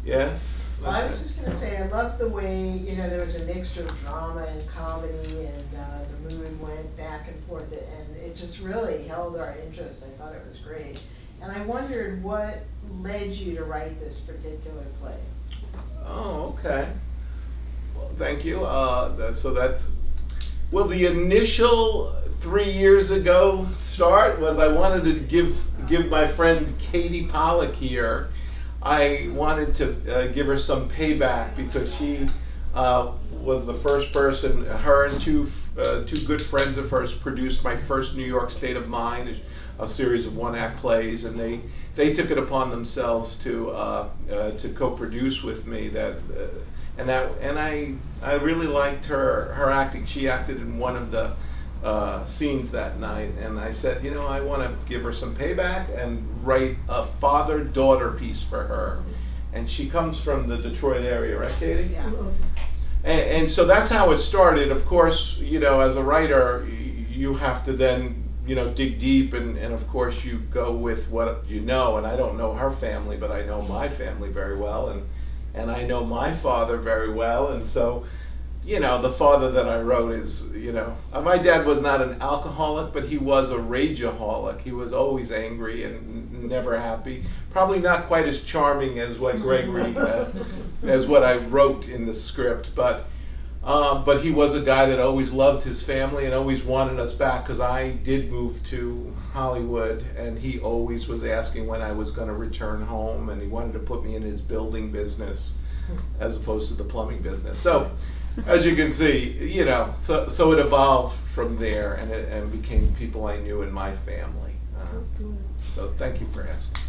Yes? Well, I was just gonna say, I loved the way, there was a mixture of drama and comedy, and the mood went back and forth, and it just really held our interest. I thought it was great. And I wondered what led you to write this particular play? Oh, okay. Well, thank you. Well, the initial 3 years ago start was I wanted to give my friend Katie Pollock here, I wanted to give her some payback because she was the first person, her and two good friends of hers produced my first New York State of Mind, a series of one-act plays, and they took it upon themselves to co-produce with me and I really liked her acting. She acted in one of the scenes that night, and I said, I want to give her some payback and write a father-daughter piece for her. And she comes from the Detroit area, right, Katie? Yeah. And so that's how it started. Of course, as a writer, you have to then, dig deep, and of course you go with what you know. And I don't know her family, but I know my family very well, and I know my father very well, and so, the father that I wrote is, my dad was not an alcoholic, but he was a rageaholic. He was always angry and never happy. Probably not quite as charming as what Gregory, as what I wrote in the script, but he was a guy that always loved his family and always wanted us back, because I did move to Hollywood, and he always was asking when I was going to return home, and he wanted to put me in his building business as opposed to the plumbing business. So, as you can see, so it evolved from there, and it became people I knew in my family. So thank you for asking.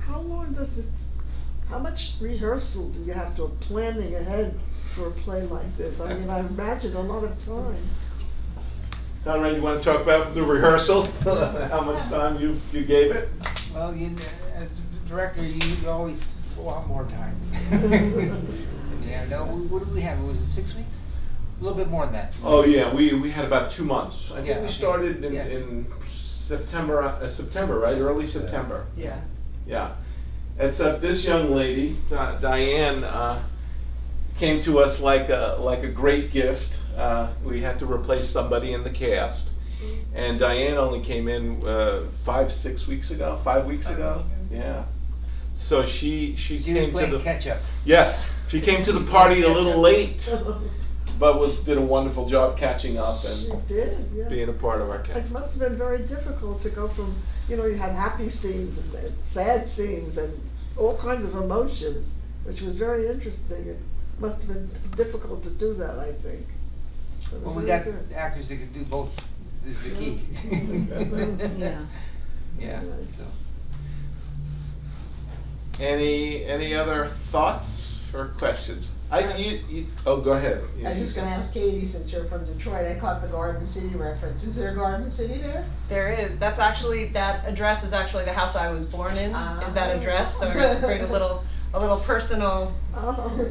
How much rehearsal do you have to planning ahead for a play like this? I mean, I imagine a lot of time. Conrad, you want to talk about the rehearsal? How much time you gave it? Well, as the director, you always want more time. Yeah, no, what did we have? Was it 6 weeks? A little bit more than that. Oh yeah, we had about 2 months. I think Yeah, we okay. started in, Yes. in September, right? Early September. Yeah. Yeah. Except this young lady, Diane, came to us like a great gift. We had to replace somebody in the cast, and Diane only came in 5 weeks ago. 5 weeks ago. Yeah. So she She was came to playing the catch up. yes. She came to the party a little late, but did a wonderful job catching up She and did, yes. being a part of our cast. It must have been very difficult to go from, you had happy scenes and sad scenes and all kinds of emotions, which was very interesting. It must have been difficult to do that, I think. But Well, we very got good. actors that could do both. Is the key. Yeah. Yeah. Nice. So. Any other thoughts or questions? Oh, go ahead. I was just gonna ask Katie, since you're from Detroit, I caught the Garden City reference. Is there a Garden City there? There is. That address is actually the house I was born in. Is that address? So I got to bring a little personal Snuck home to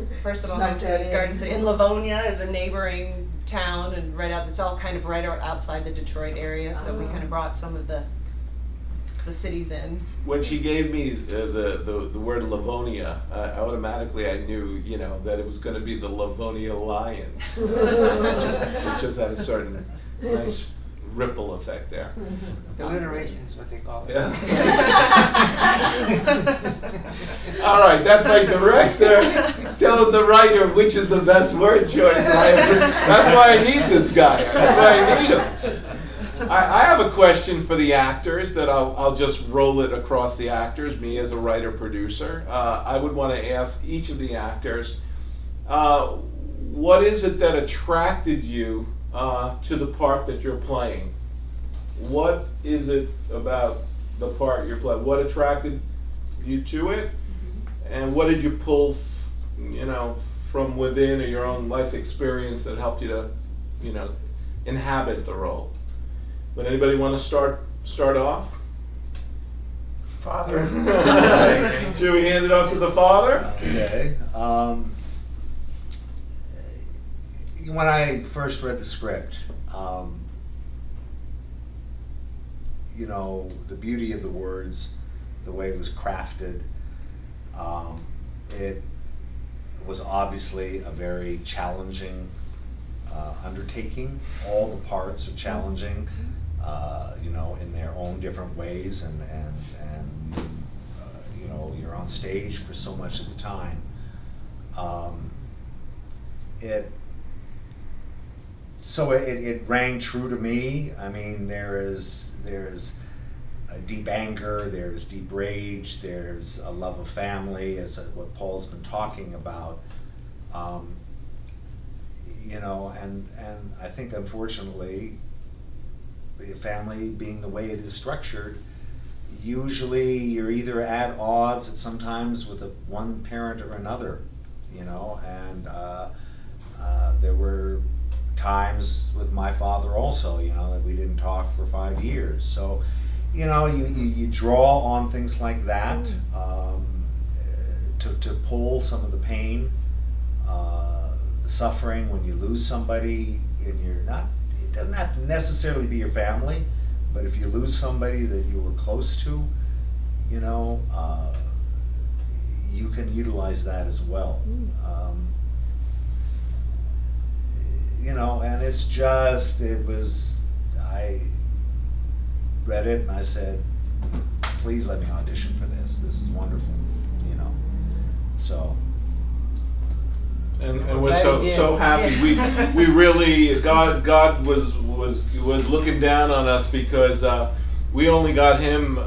that this in. Garden City. And Livonia is a neighboring town, and it's all kind of right outside the Detroit area. So we kind of brought some of the cities in. When she gave me the word Livonia, automatically I knew, that it was going to be the Livonia Lions, which just had a certain nice ripple effect there. Alliteration is what they call it. Yeah. All right, that's my director telling the writer which is the best word choice. That's why I need this guy. That's why I need him. I have a question for the actors that I'll just roll it across the actors, me as a writer-producer. I would want to ask each of the actors, what is it that attracted you to the part that you're playing? What is it about the part you're playing? What attracted you to it? And what did you pull, from within or your own life experience that helped you to, inhabit the role? Would anybody want to start off? Father. Should we hand it off to the father? Okay. When I first read the script, the beauty of the words, the way it was crafted, it was obviously a very challenging undertaking. All the parts are challenging, you know, in their own different ways, and you know, you're on stage for so much of the time. It rang true to me. I mean, there's a deep anger, there's deep rage, there's a love of family, as what Paul's been talking about. You know, and I think unfortunately, the family being the way it is structured, usually you're either at odds at sometimes with one parent or another, you know, and there were times with my father also, you know, that we didn't talk for 5 years. So, you know, you draw on things like that to pull some of the pain, the suffering when you lose somebody, and you're not, it doesn't have to necessarily be your family, but if you lose somebody that you were close to, you know, you can utilize that as well. You know, and it's just, I read it and I said, please let me audition for this. This is wonderful, you know. So. And We're we're glad so he did. so happy. We really, God was looking down on us, because we only got him.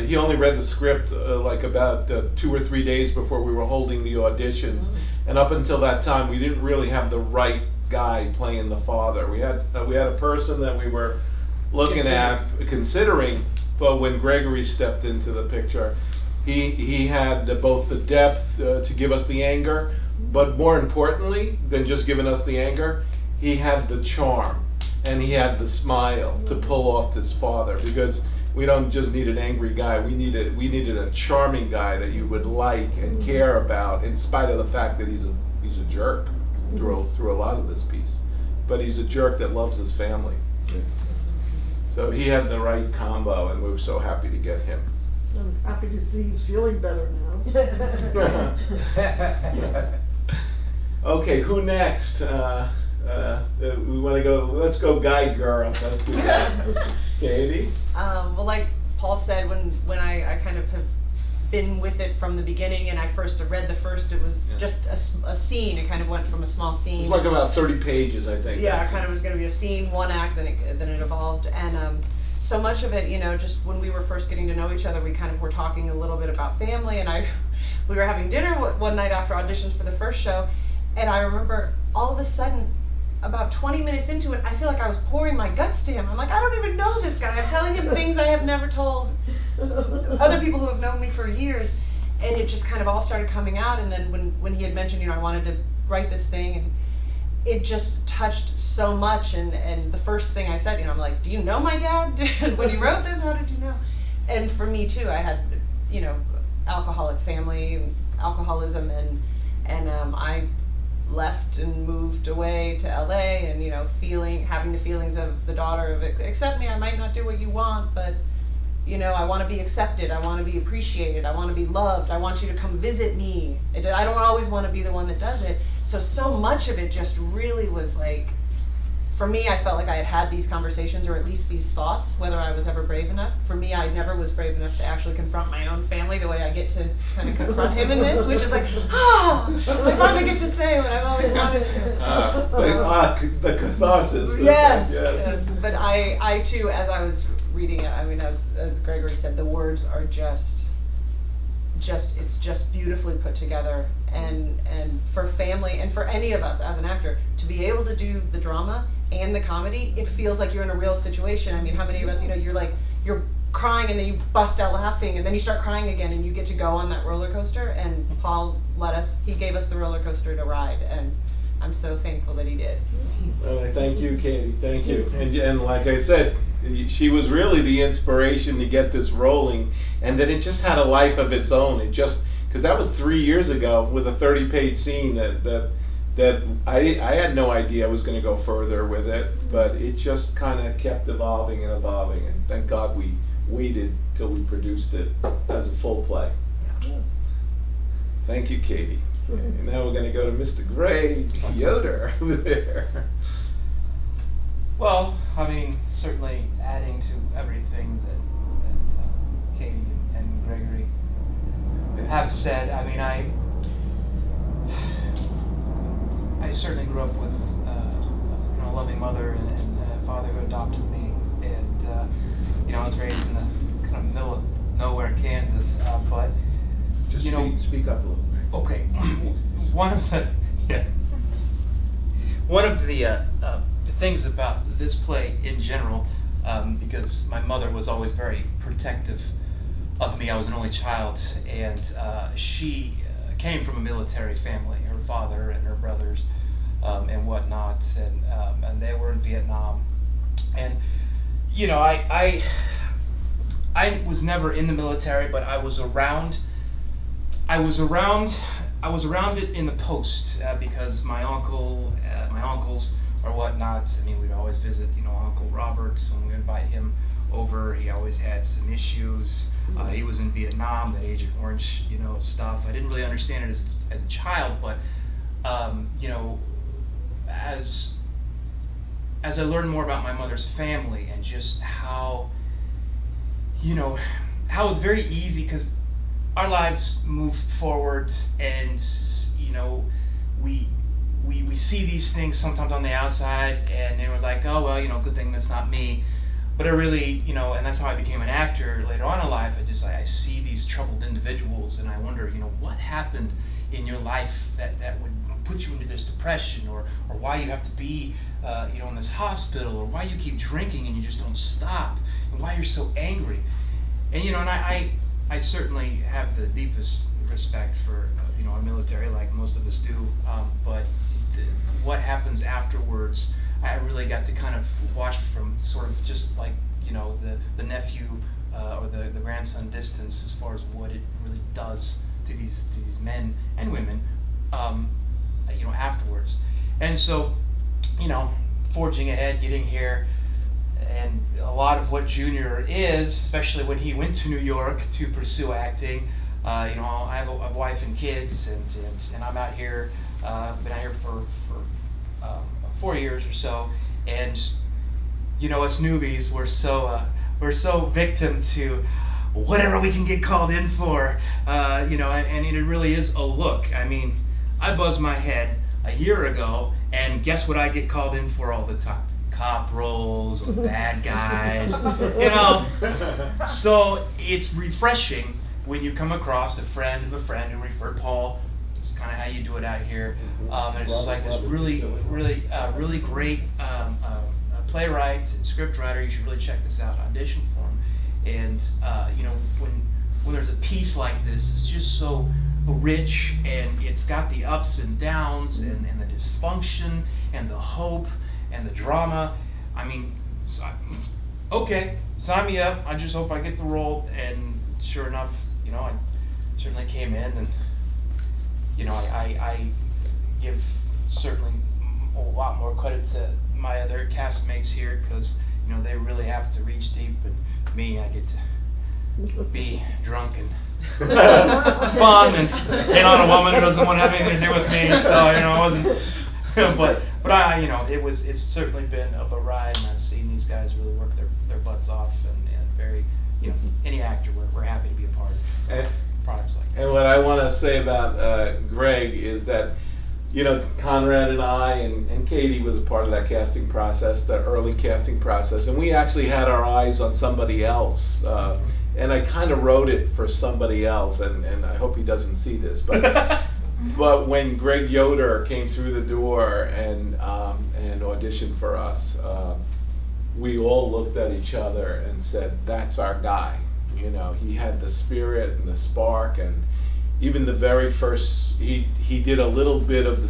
He only read the script like about 2 or 3 days before we were holding the auditions, and up until that time, we didn't really have the right guy playing the father. We had a person that we were looking at, considering, but when Gregory stepped into the picture, he had both the depth to give us the anger, but more importantly than just giving us the anger, he had the charm and he had the smile to pull off this father, because we don't just need an angry guy, we needed a charming guy that you would like and care about, in spite of the fact that he's a jerk through a lot of this piece, but he's a jerk that loves his family. So he had the right combo, and we were so happy to get him. I'm happy to see he's feeling better now. Okay, who next? We want to go. Let's go, guy girl. Let's do that. Katie. Well, like Paul said, when I kind of have been with it from the beginning, and I first read the first, it was just a scene. It kind of went from a small scene. It's like about 30 pages, I think. Yeah, it kind of was going to be a scene, one act, then it evolved, and so much of it, you know, just when we were first getting to know each other, we kind of were talking a little bit about family, and we were having dinner one night after auditions for the first show, and I remember all of a sudden, about 20 minutes into it, I feel like I was pouring my guts to him. I'm like, I don't even know this guy. I'm telling him things I have never told other people who have known me for years, and it just kind of all started coming out. And then when he had mentioned, you know, I wanted to write this thing, and it just touched so much. And the first thing I said, you know, I'm like, do you know my dad? When you wrote this, how did you know? And for me too, I had, you know, alcoholic family, alcoholism, and I left and moved away to LA, and, you know, having the feelings of the daughter of, accept me, I might not do what you want, but, you know, I want to be accepted, I want to be appreciated, I want to be loved, I want you to come visit me. I don't always want to be the one that does it. So much of it just really was like, for me, I felt like I had these conversations, or at least these thoughts, whether I was ever brave enough. For me, I never was brave enough to actually confront my own family the way I get to kind of confront him in this, which is like, I finally get to say what I've always wanted to. The catharsis. Yes. But I too, as I was reading it, I mean, as Gregory said, the words are just it's just beautifully put together, and for family, and for any of us as an actor, to be able to do the drama and the comedy, it feels like you're in a real situation. I mean, how many of us, you know, you're crying and then you bust out laughing and then you start crying again, and you get to go on that roller coaster, and Paul he gave us the roller coaster to ride, and I'm so thankful that he did. Well, I thank you, Katie. Thank you. And like I said, she was really the inspiration to get this rolling, and then it just had a life of its own. It just, because that was 3 years ago with a 30-page scene that I had no idea I was going to go further with it, but it just kind of kept evolving and evolving, and thank God we waited till we produced it as a full play. Thank you, Katie. And now we're going to go to Mr. Greg Yoder over there. Well, I mean, certainly adding to everything that Katie and Gregory have said. I mean, I certainly grew up with a loving mother and a father who adopted me, and I was raised in the kind of middle of nowhere, Kansas, but Just speak up a little bit. okay, one of the things about this play in general, because my mother was always very protective of me. I was an only child, and she came from a military family. Her father and her brothers and whatnot, and they were in Vietnam. And I was never in the military, but I was around it in the post because my uncles or whatnot. I mean, we'd always visit, Uncle Robert, when we invite him over. He always had some issues. He was in Vietnam, that Agent Orange, stuff. I didn't really understand it as a child, but as I learned more about my mother's family and just how it was very easy, because our lives moved forward, and we see these things sometimes on the outside, and they were like, oh well, good thing that's not me. But I really, and that's how I became an actor later on in life. I see these troubled individuals, and I wonder, what happened in your life that would put you into this depression, or why you have to be in this hospital, or why you keep drinking and you just don't stop, and why you're so angry. And and I certainly have the deepest respect for our military, like most of us do, but what happens afterwards, I really got to kind of watch from sort of just like the nephew or the grandson distance, as far as what it really does to these men and women afterwards. And so forging ahead, getting here, and a lot of what Junior is, especially when he went to New York to pursue acting, I have a wife and kids, and I'm out here, been out here for 4 years or so, and us newbies, we're so victim to whatever we can get called in for, and it really is a look. I mean, I buzzed my head a year ago, and guess what I get called in for all the time? Cop roles, or bad guys, So it's refreshing when you come across a friend of a friend who referred Paul. It's kind of how you do it out here. And it's just like this really great playwright and script writer. You should really check this out. Audition for him. And when there's a piece like this, it's just so rich, and it's got the ups and downs, and the dysfunction, and the hope, and the drama. I mean, okay, sign me up. I just hope I get the role. And sure enough, I certainly came in, and I give certainly a lot more credit to my other castmates here, because they really have to reach deep, and me, I get to be drunk and fun and hit on a woman who doesn't want to have anything to do with me. So I wasn't. but it's certainly been a ride, and I've seen these guys really work their butts off, and very any actor, we're happy to be a part of products like that. And what I want to say about Greg is that Conrad and I and Katie was a part of that casting process, the early casting process, and we actually had our eyes on somebody else. And I kind of wrote it for somebody else, and I hope he doesn't see this, but but when Greg Yoder came through the door and auditioned for us, we all looked at each other and said, "That's our guy." He had the spirit and the spark, and even the very first, he did a little bit of the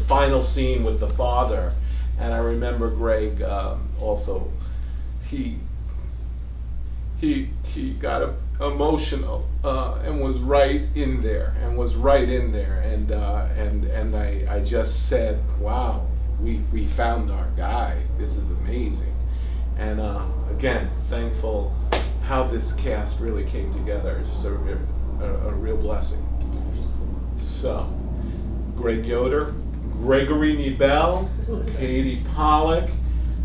final scene with the father, and I remember Greg also, he got emotional and was right in there, and I just said, wow, we found our guy. This is amazing. And again, thankful how this cast really came together. It's just a real blessing. So, Greg Yoder, Gregory Nebel, Katie Pollock,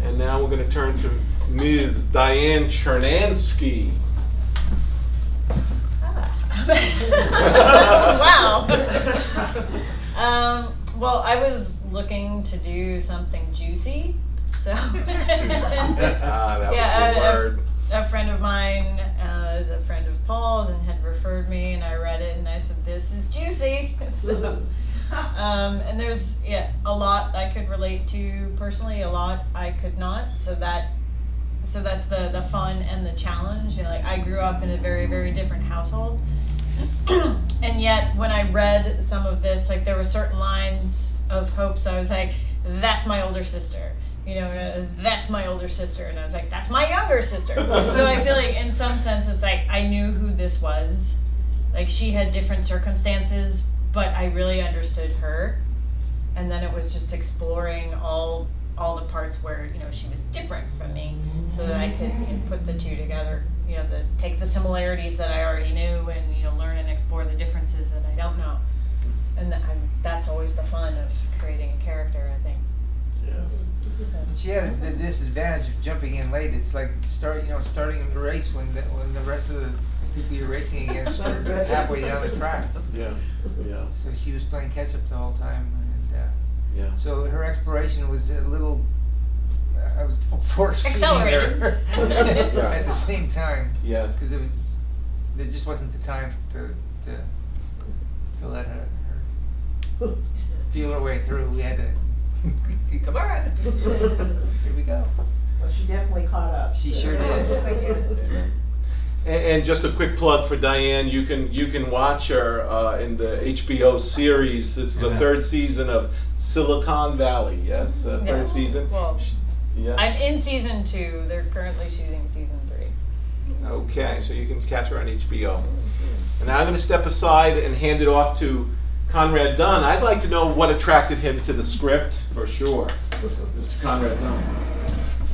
and now we're going to turn to Ms. Diane Chernansky. Wow. Well, I was looking to do something juicy, so. That was Yeah, the word. A friend of mine is a friend of Paul's and had referred me, and I read it, and I said, "This is juicy." So, and there's a lot I could relate to personally, a lot I could not. So that's the fun and the challenge. You know, like I grew up in a very, very different household. And yet when I read some of this, like there were certain lines of hope, so I was like, that's my older sister, you know, that's my older sister, and I was like, that's my younger sister. So I feel like in some sense it's like I knew who this was, like she had different circumstances, but I really understood her, and then it was just exploring all the parts where, you know, she was different from me, so that I could, you know, put the two together, you know, take the similarities that I already knew and, you know, learn and explore the differences that I don't know. And that's always the fun of creating a character, I think. Yes. She had the disadvantage of jumping in late. It's like starting a race when the rest of the people you're racing against are halfway down the track. Yeah. Yeah. So she was playing catch up the whole time, and Yeah. so her exploration was a little. I was force feeding Accelerated. her at the same time. Yes. Because there just wasn't the time to let her feel her way through. We had to come on. Here we go. Well, she definitely caught up. She so. sure did. And just a quick plug for Diane, you can watch her in the HBO series. This is the third season of Silicon Valley. Yes, third Yeah. season. Well, Yeah. I'm in season 2. They're currently shooting season 3. Okay, so you can catch her on HBO. And now I'm going to step aside and hand it off to Conrad Dunn. I'd like to know what attracted him to the script, for sure. Mr. Conrad Dunn.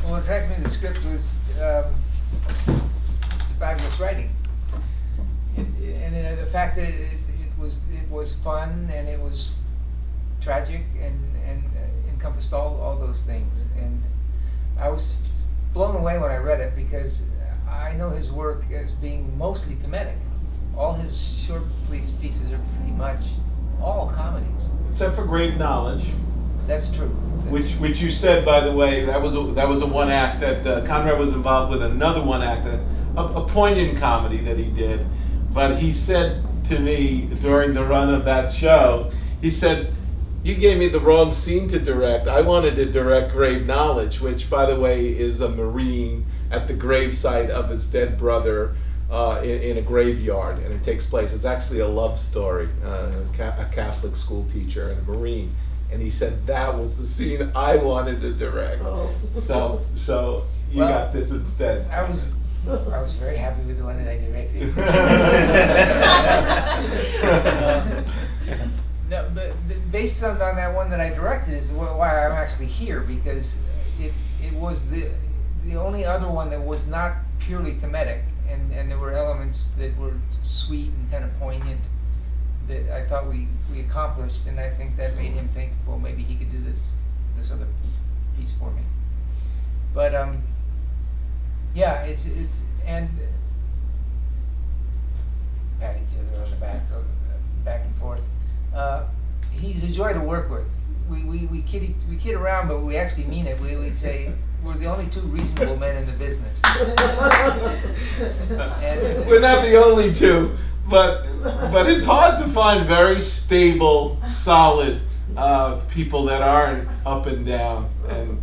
Well, what attracted me to the script was fabulous writing, and the fact that it was fun and it was tragic and encompassed all those things. And I was blown away when I read it because I know his work as being mostly comedic. All his short pieces are pretty much all comedies. Except for Grave Knowledge, That's true. which you said, by the way, that was a one act that Conrad was involved with, another one act, a poignant comedy that he did. But he said to me during the run of that show, he said, "You gave me the wrong scene to direct. I wanted to direct Grave Knowledge," which, by the way, is a Marine at the gravesite of his dead brother in a graveyard, and it takes place. It's actually a love story. A Catholic school teacher and a Marine, and he said that was the scene I wanted to direct. Oh. So you Well, got this instead. I was very happy with the one that I directed. No, but based on that one that I directed is why I'm actually here, because it was the only other one that was not purely comedic, and there were elements that were sweet and kind of poignant that I thought we accomplished, and I think that made him think, well, maybe he could do this other piece for me. But yeah, it's and pat each other on the back and forth. He's a joy to work with. We kid around, but we actually mean it. We say we're the only two reasonable men in the business. And We're not the only two, but it's hard to find very stable, solid people that aren't up and down. And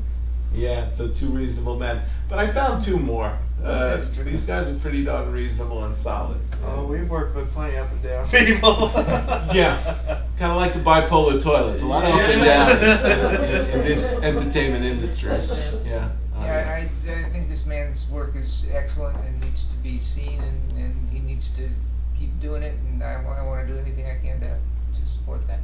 yeah, the two reasonable men. But I found two more. That's true. These guys are pretty darn reasonable and solid. Oh, we've worked with plenty up and down people. Yeah, kind of like the bipolar toilets. A lot of up and down in this entertainment industry. Yeah. yeah, I think this man's work is excellent and needs to be seen, and he needs to keep doing it. And I want to do anything I can to support that.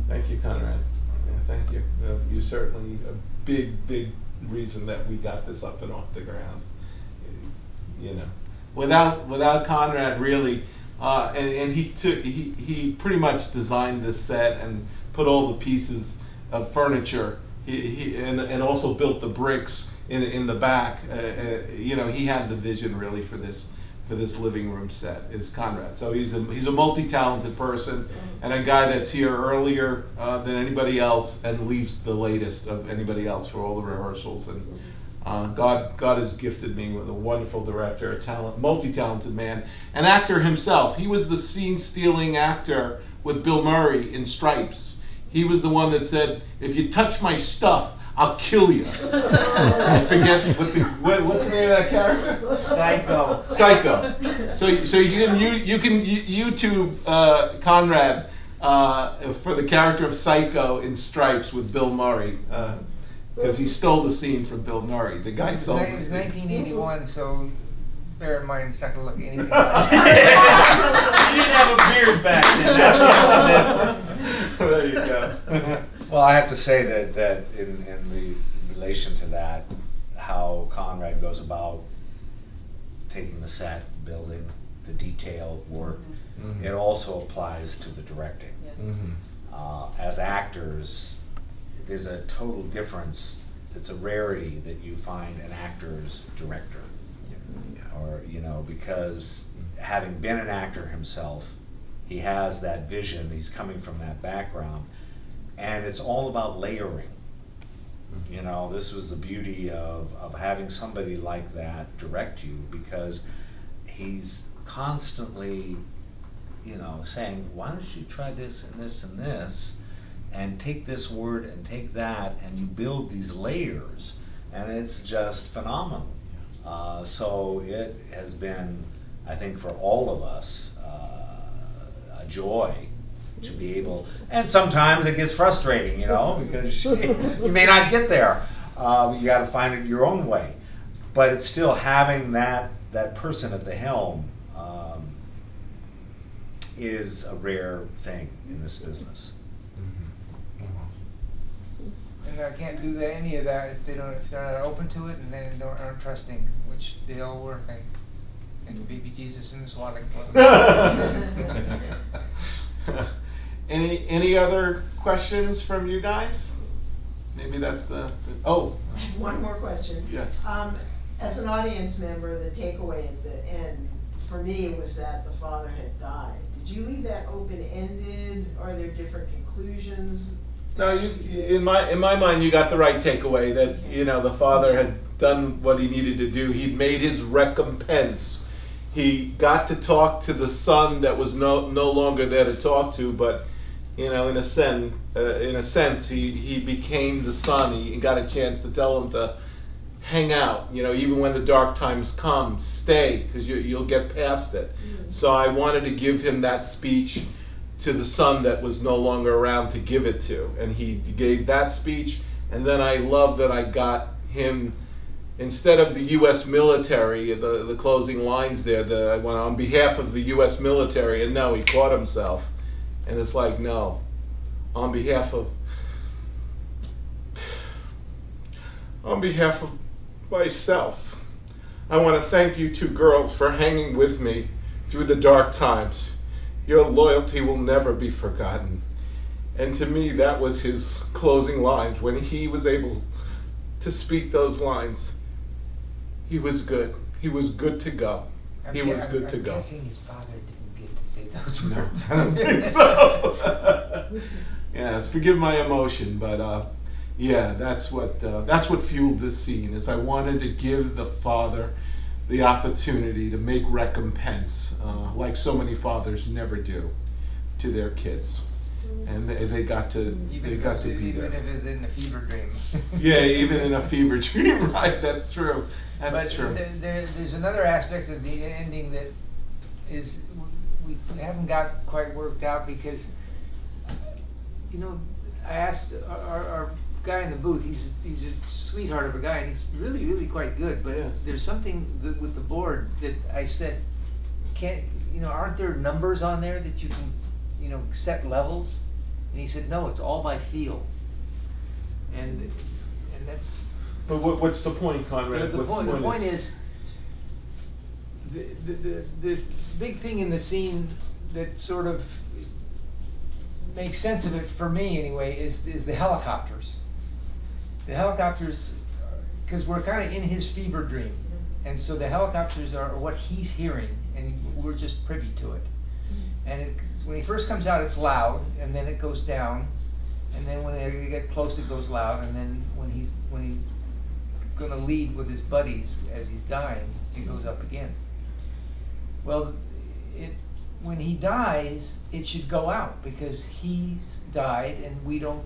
Thank you, Conrad. Yeah, thank you. You're certainly a big reason that we got this up and off the ground. You know, without Conrad, really, And he pretty much designed this set and put all the pieces of furniture. And also built the bricks in the back. You know, he had the vision really for this living room set, is Conrad. So he's a multi-talented person, and a guy that's here earlier than anybody else and leaves the latest of anybody else for all the rehearsals. And God has gifted me with a wonderful director, a multi-talented man, an actor himself. He was the scene-stealing actor with Bill Murray in Stripes. He was the one that said, "If you touch my stuff, I'll kill you." I forget what's the name of that character? Psycho. Psycho. So you can YouTube Conrad for the character of Psycho in Stripes with Bill Murray, because he stole the scene from Bill Murray. The guy stole It the was scene. 1981, so bear in mind it's not going to look anything like You didn't have a beard back then. That's There you go. Well, I have to say that in relation to that, how Conrad goes about taking the set, building the detail work, Mhm. it also applies to the directing. Mhm. As actors, there's a total difference. It's a rarity that you find an actor's director, or because having been an actor himself, he has that vision. He's coming from that background, and it's all about layering. This was the beauty of having somebody like that direct you, because he's constantly, saying, "Why don't you try this and this and this, and take this word and take that," and you build these layers, and it's just phenomenal. So it has been, I think, for all of us, a joy to be able, and sometimes it gets frustrating, because you may not get there. You got to find it your own way, but it's still having that person at the helm is a rare thing in this business. And I can't do any of that if they're not open to it and then aren't trusting, which they all were. And baby Jesus in the swaddling clothes. Any other questions from you guys? Maybe that's oh. I have one more question. Yeah. As an audience member, the takeaway at the end for me was that the father had died. Did you leave that open-ended? Are there different conclusions? No, in my mind, you got the right takeaway that the father had done what he needed to do. He'd made his recompense. He got to talk to the son that was no longer there to talk to, but in a sense, he became the son. He got a chance to tell him to hang out. Even when the dark times come, stay, because you'll get past it. So I wanted to give him that speech to the son that was no longer around to give it to, and he gave that speech. And then I love that I got him, instead of the U.S. military, the closing lines there, I went on behalf of the U.S. military, and no, he caught himself, and it's like, no, on behalf of myself, I want to thank you two girls for hanging with me through the dark times. Your loyalty will never be forgotten. And to me, that was his closing lines. When he was able to speak those lines, he was good. He was good to go. He was good to go. I'm guessing his father didn't get to say those No, words. I don't think so. Yes, forgive my emotion, but yeah, that's what fueled this scene. Is I wanted to give the father the opportunity to make recompense, like so many fathers never do, to their kids, and they got to be there. Even if it's in a fever dream. Yeah, even in a fever dream, right? That's true. That's true. There's another aspect of the ending that is we haven't got quite worked out, because I asked our guy in the booth. He's a sweetheart of a guy, and he's really, really quite good. But Yes. there's something with the board that I said, aren't there numbers on there that you can set levels? And he said, no, it's all by feel. And that's But what's the point, Conrad? the point is the big thing in the scene that sort of makes sense of it for me anyway is the helicopters. The helicopters, because we're kind of in his fever dream, and so the helicopters are what he's hearing, and we're just privy to it. And when he first comes out, it's loud, and then it goes down, and then when they get close, it goes loud, and then when he's going to lead with his buddies as he's dying, it goes up again. Well, when he dies, it should go out because he's died, and we don't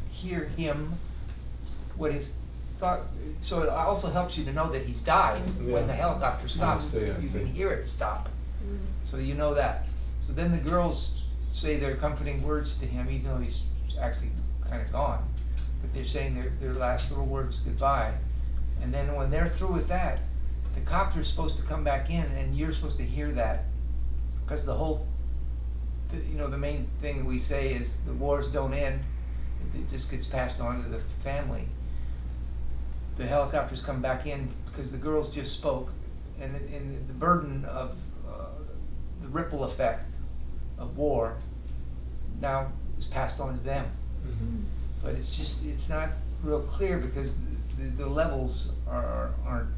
hear him what his thought. So it also helps you to know that he's died when the helicopter stops. I You see. can hear it stop, so you know that. So then the girls say their comforting words to him, even though he's actually kind of gone. But they're saying their last little words goodbye. And then when they're through with that, the copter's supposed to come back in, and you're supposed to hear that, because the main thing that we say is the wars don't end; it just gets passed on to the family. The helicopters come back in because the girls just spoke, and the burden of the ripple effect of war now is passed on to them. But it's not real clear because the levels aren't.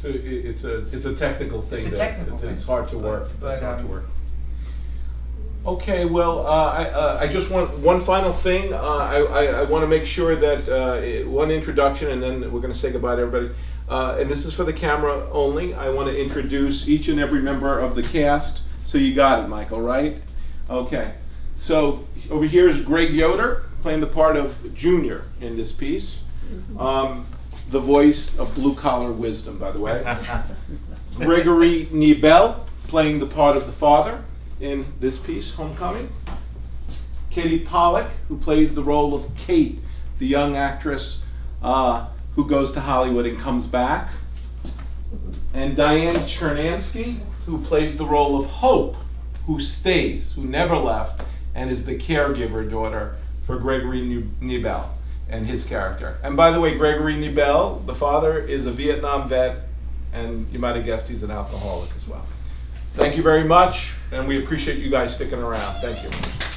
So it's a technical thing. It's a technical thing. It's hard to work. But, It's hard to work. Okay, well, I just want one final thing. I want to make sure that one introduction, and then we're going to say goodbye to everybody. And this is for the camera only. I want to introduce each and every member of the cast. So you got it, Michael, right? Okay. So over here is Greg Yoder, playing the part of Junior in this piece. The voice of Blue Collar Wisdom, by the way. Gregory Niebel, playing the part of the father in this piece, Homecoming. Katie Pollack, who plays the role of Kate, the young actress who goes to Hollywood and comes back. And Diane Chernansky, who plays the role of Hope, who stays, who never left, and is the caregiver daughter for Gregory Niebel and his character. And by the way, Gregory Niebel, the father, is a Vietnam vet, and you might have guessed he's an alcoholic as well. Thank you very much, and we appreciate you guys sticking around. Thank you.